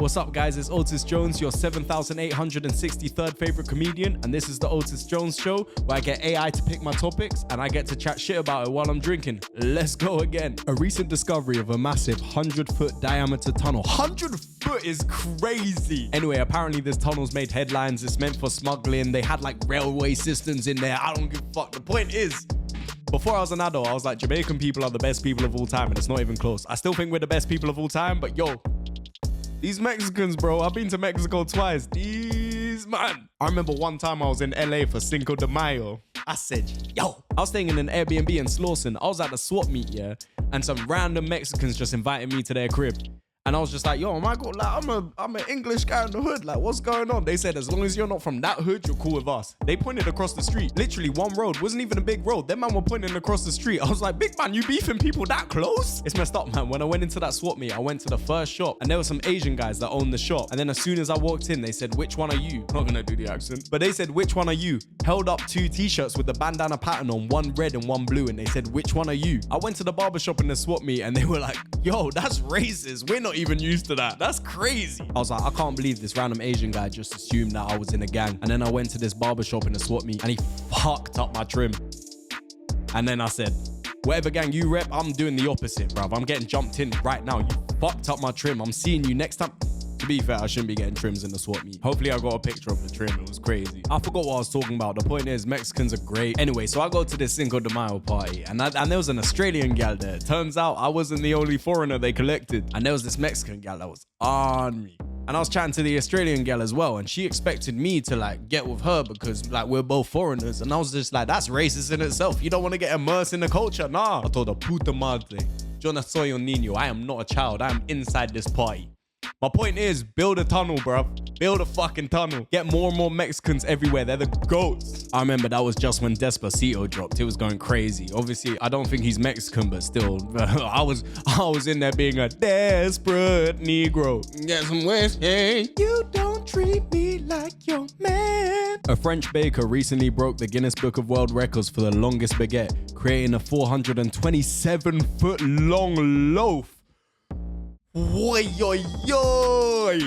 What's up, guys? It's Otis Jones, your 7,863rd favorite comedian, and this is the Otis Jones Show, where I get AI to pick my topics and I get to chat shit about it while I'm drinking. Let's go again. A recent discovery of a massive 100-foot diameter tunnel. 100 foot is crazy. Anyway, apparently this tunnel's made headlines. It's meant for smuggling. They had like railway systems in there. I don't give a fuck. The point is, before I was an adult, I was like, Jamaican people are the best people of all time, and it's not even close. I still think we're the best people of all time, but yo, these Mexicans, bro, I've been to Mexico twice. These, man. I remember one time I was in LA for Cinco de Mayo. I said, yo, I was staying in an Airbnb in Slauson. I was at the swap meet, yeah, and some random Mexicans just invited me to their crib. And I was just like, yo, am I got, like, I'm an English guy in the hood. Like, what's going on? They said, as long as you're not from that hood, you're cool with us. They pointed across the street. Literally one road. Wasn't even a big road. Them man were pointing across the street. I was like, big man, you beefing people that close? It's messed up, man. When I went into that swap meet, I went to the first shop and there were some Asian guys that owned the shop. And then as soon as I walked in, they said, which one are you? Not gonna do the accent. But they said, which one are you? Held up 2 t-shirts with the bandana pattern on, one red and one blue. And they said, which one are you? I went to the barbershop in the swap meet and they were like, yo, that's racist. We're not even used to that. That's crazy. I was like, I can't believe this random Asian guy just assumed that I was in a gang. And then I went to this barbershop in a swap meet and he fucked up my trim. And then I said, whatever gang you rep, I'm doing the opposite, bruv. I'm getting jumped in right now. You fucked up my trim. I'm seeing you next time. To be fair, I shouldn't be getting trims in the swap meet. Hopefully I got a picture of the trim. It was crazy. I forgot what I was talking about. The point is, Mexicans are great. Anyway, so I go to this Cinco de Mayo party and there was an Australian gal there. Turns out I wasn't the only foreigner they collected. And there was this Mexican gal that was on me. And I was chatting to the Australian gal as well, and she expected me to like get with her because like we're both foreigners. And I was just like, that's racist in itself. You don't want to get immersed in the culture. Nah. I told her, puta madre, yo no soy un niño. I am not a child. I am inside this party. My point is, build a tunnel, bruv. Build a fucking tunnel. Get more and more Mexicans everywhere. They're the goats. I remember that was just when Despacito dropped. It was going crazy. Obviously, I don't think he's Mexican, but still, I was in there being a desperate Negro. Get some whiskey. You don't treat me like your man. A French baker recently broke the Guinness Book of World Records for the longest baguette, creating a 427-foot long loaf. Oi, oi, oi.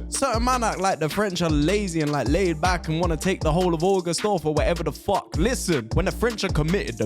Certain man act like the French are lazy and like laid back and want to take the whole of August off or whatever the fuck. Listen, when the French are committed,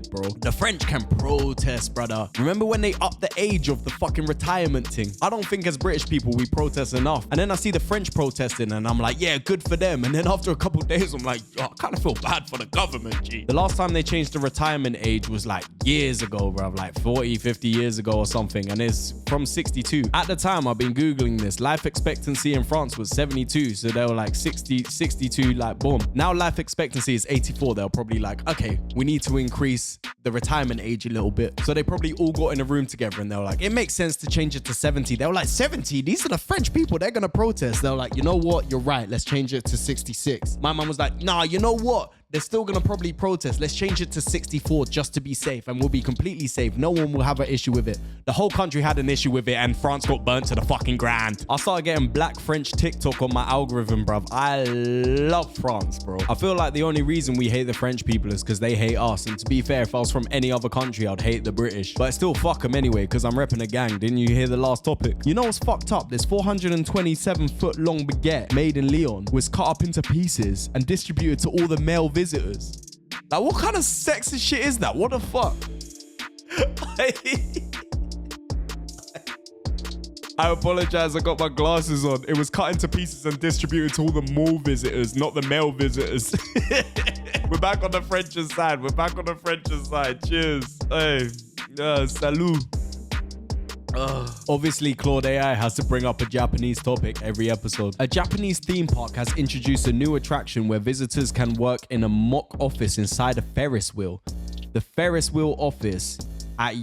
bro. The French can protest, brother. Remember when they upped the age of the fucking retirement thing? I don't think as British people we protest enough. And then I see the French protesting and I'm like, yeah, good for them. And then after a couple of days, I'm like, oh, I kind of feel bad for the government, G. The last time they changed the retirement age was like years ago, bro. Like 40, 50 years ago or something, and it's from 62. At the time, I've been Googling this. Life expectancy in France was 72, so they were like 60, 62, like boom. Now life expectancy is 84. They're probably like, okay, we need to increase the retirement age a little bit. So they probably all got in a room together and they were like, it makes sense to change it to 70. They were like, 70? These are the French people. They're gonna protest. They were like, you know what? You're right. Let's change it to 66. My mum was like, nah, you know what? They're still gonna probably protest. Let's change it to 64 just to be safe, and we'll be completely safe. No one will have an issue with it. The whole country had an issue with it, and France got burnt to the fucking ground. I started getting black French TikTok on my algorithm, bruv. I love France, bro. I feel like the only reason we hate the French people is because they hate us. And to be fair, if I was from any other country, I'd hate the British. But I still fuck them anyway, because I'm repping a gang. Didn't you hear the last topic? You know what's fucked up? This 427-foot long baguette made in Lyon was cut up into pieces and distributed to all the male visitors. Like, what kind of sexist shit is that? What the fuck? I apologize, I got my glasses on. It was cut into pieces and distributed to all the mall visitors, not the male visitors. We're back on the French's side. Cheers. Hey, salut. Obviously, Claude AI has to bring up a Japanese topic every episode. A Japanese theme park has introduced a new attraction where visitors can work in a mock office inside a Ferris wheel. The Ferris wheel office at...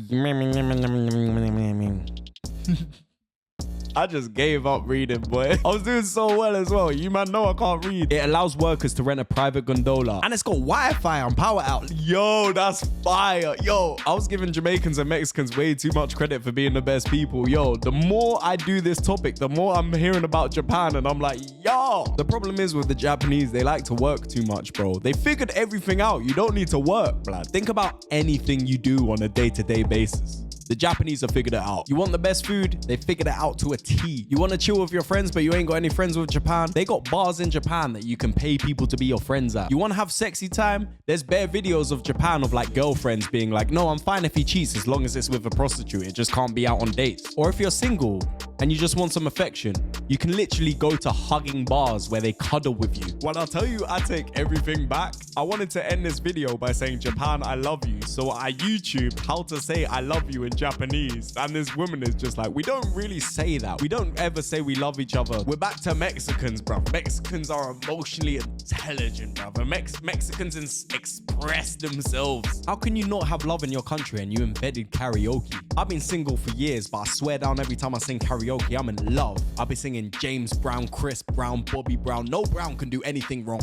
I just gave up reading, boy. I was doing so well as well. You man know I can't read. It allows workers to rent a private gondola. And it's got Wi-Fi and power out. Yo, that's fire. Yo, I was giving Jamaicans and Mexicans way too much credit for being the best people. Yo, the more I do this topic, the more I'm hearing about Japan. And I'm like, yo. The problem is with the Japanese, they like to work too much, bro. They figured everything out. You don't need to work, blood. Think about anything you do on a day-to-day basis. The Japanese have figured it out. You want the best food? They figured it out to a T. You want to chill with your friends, but you ain't got any friends with Japan? They got bars in Japan that you can pay people to be your friends at. You want to have sexy time? There's bare videos of Japan of like girlfriends being like, no, I'm fine if he cheats as long as it's with a prostitute. It just can't be out on dates. Or if you're single and you just want some affection, you can literally go to hugging bars where they cuddle with you. Well, I'll tell you, I take everything back. I wanted to end this video by saying, Japan, I love you. So I YouTubed how to say I love you in Japanese. And this woman is just like, we don't really say that. We don't ever say we love each other. We're back to Mexicans, bro. Mexicans are emotionally intelligent, brother. Mexicans express themselves. How can you not have love in your country and you embedded karaoke? I've been single for years, but I swear down every time I sing karaoke, I'm in love. I'll be singing James Brown, Chris Brown, Bobby Brown. No Brown can do anything wrong.